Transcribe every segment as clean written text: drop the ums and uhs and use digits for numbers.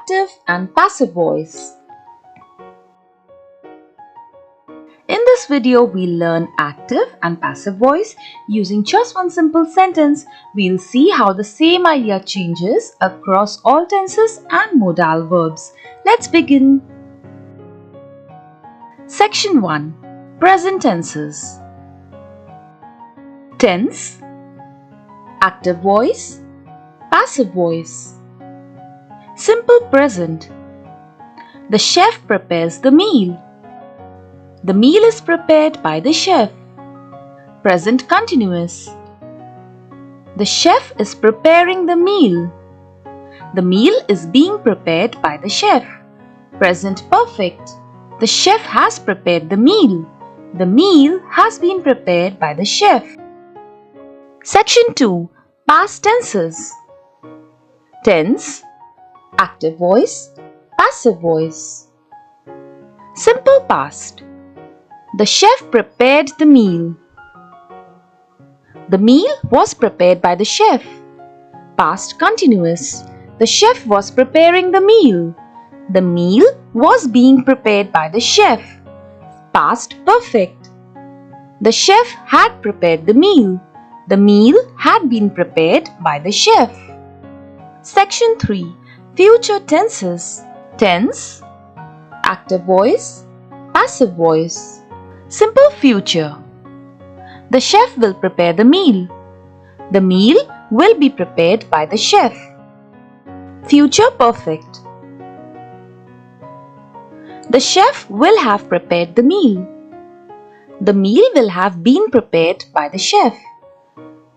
active and passive voice. In this video, we'll learn active and passive voice. Using just one simple sentence, we'll see how the same idea changes across all tenses and modal verbs. Let's begin. Section 1. Present tenses. Tense, active voice, passive voice. Simple present. The chef prepares the meal. The meal is prepared by the chef. Present continuous. The chef is preparing the meal. The meal is being prepared by the chef. Present perfect. The chef has prepared the meal. The meal has been prepared by the chef. Section 2. Past tenses. Tense, active voice, passive voice. Simple past. The chef prepared the meal. The meal was prepared by the chef. Past continuous. The chef was preparing the meal. The meal was being prepared by the chef. Past perfect. The chef had prepared the meal. The meal had been prepared by the chef. Section 3. Future tenses. Tense, active voice, passive voice. Simple future. The chef will prepare the meal. The meal will be prepared by the chef. Future perfect. The chef will have prepared the meal. The meal will have been prepared by the chef.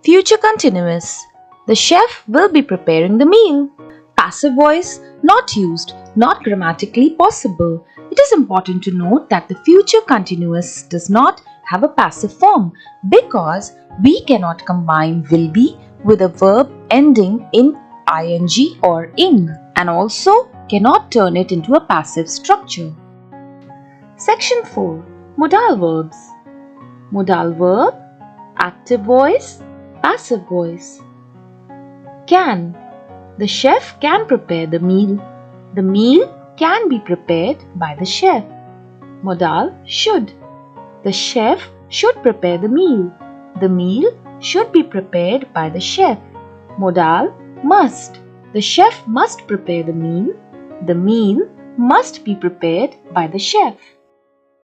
Future continuous. The chef will be preparing the meal. Passive voice not used, not grammatically possible. It is important to note that the future continuous does not have a passive form because we cannot combine will be with a verb ending in ing or ing, and also cannot turn it into a passive structure. Section 4. Modal verbs. Modal verb, active voice, passive voice. Can. The chef can prepare the meal. The meal can be prepared by the chef. Modal should. The chef should prepare the meal. The meal should be prepared by the chef. Modal must. The chef must prepare the meal. The meal must be prepared by the chef.